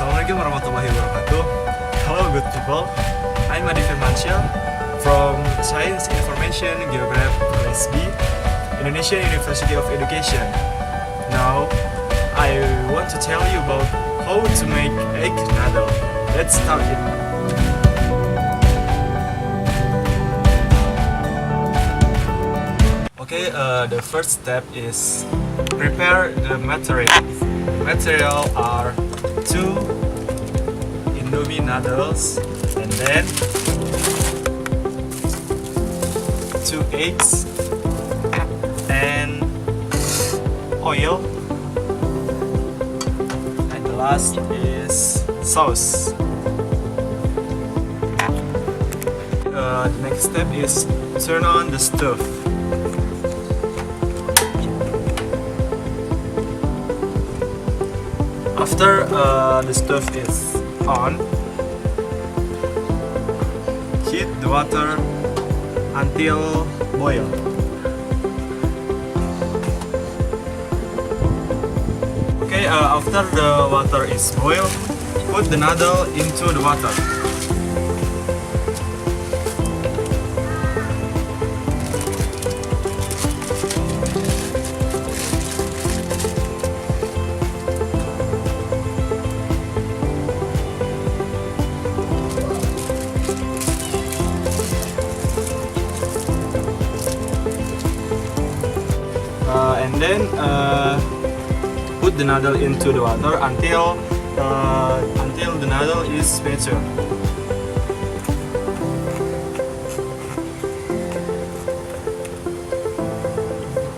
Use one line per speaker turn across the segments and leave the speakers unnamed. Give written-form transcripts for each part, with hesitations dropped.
Assalamualaikum warahmatullahi wabarakatuh. Hello good people, I'm FIRMANSYAH from Science Information Geography Class B, Indonesian University of Education. Now, I want to tell you about how to make egg noodle. Let's start it. Okay, the first step is prepare the material. Material are 2 Indomie noodles and then 2 eggs and oil, and the last is sauce. The next step is turn on the stove. After the stove is on, heat the water until boil. Okay, after the water is boiled, put the noodle into the water. And then put the noodle into the water until the noodle is mature.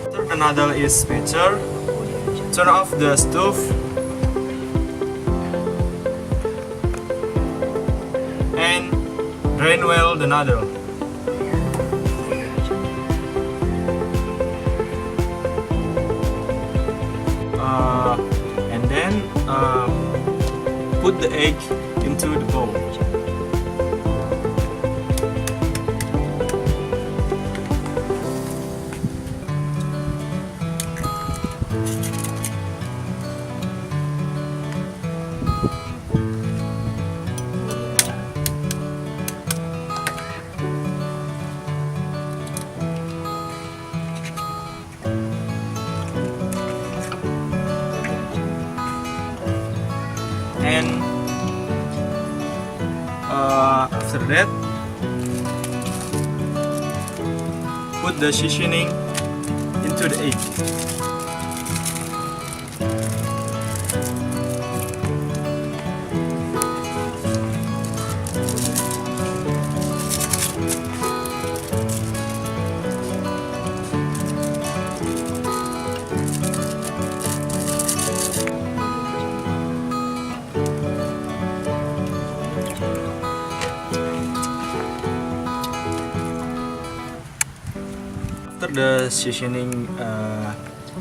After the noodle is mature, turn off the stove and drain well the noodle. And then put the egg into the bowl. And after that, put the seasoning into the egg.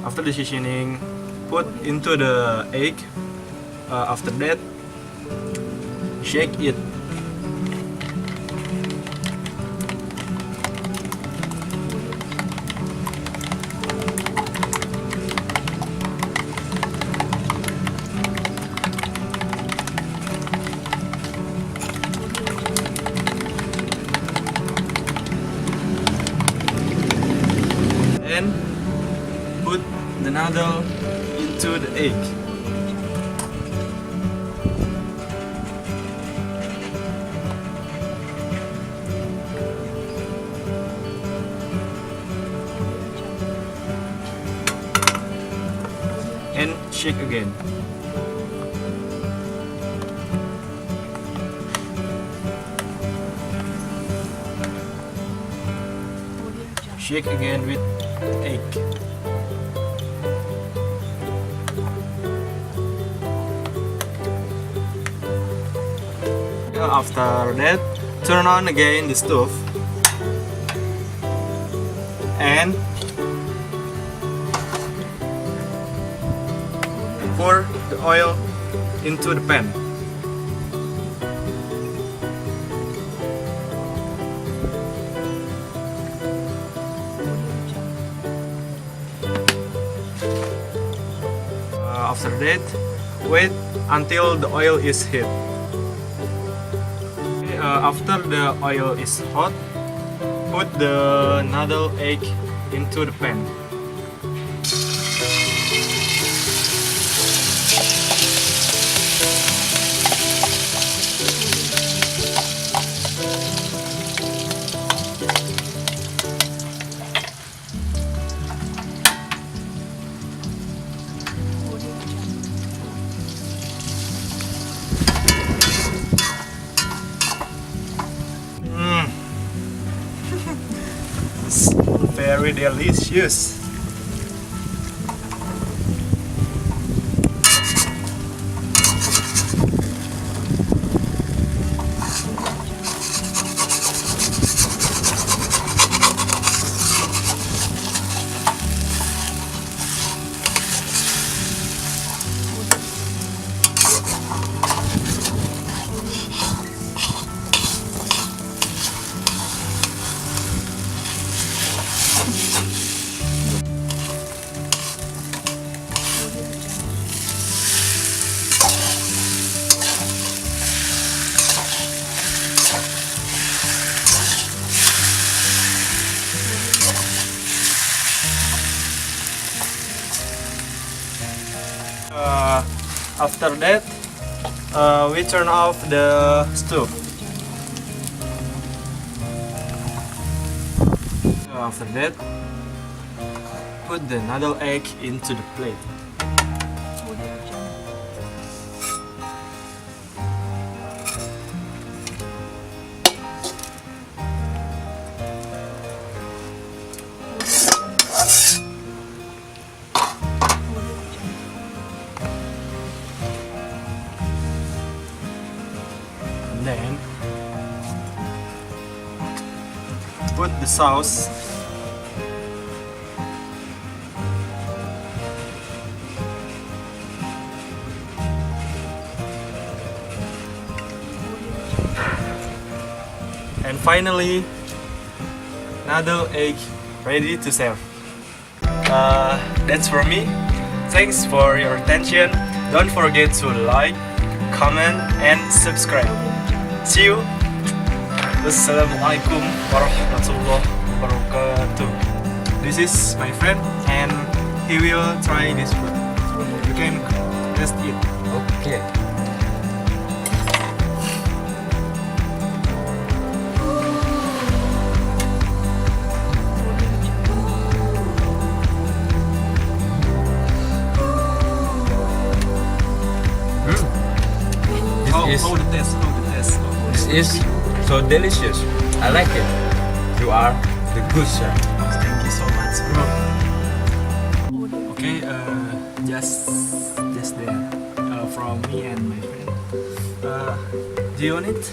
After the seasoning, put into the egg. After that, shake it. And put the noodle into the egg. And shake again. Shake again with egg. After that, turn on again the stove and pour the oil into the pan. After that, wait until the oil is heat. Okay, after the oil is hot, put the noodle egg into the pan. It's very delicious. After that, we turn off the stove. After that, put the noodle egg into the plate. Then put the sauce. And finally, noodle egg ready to serve. That's for me. Thanks for your attention. Don't forget to like, comment, and subscribe. See you. Wassalamualaikum warahmatullahi wabarakatuh. This is my friend and he will try this food. You can just eat.
Okay.
How the taste?
This is so delicious. I like it. You are the good chef.
Thank you so much, bro. Okay, just there from me and my friend. Do you want it?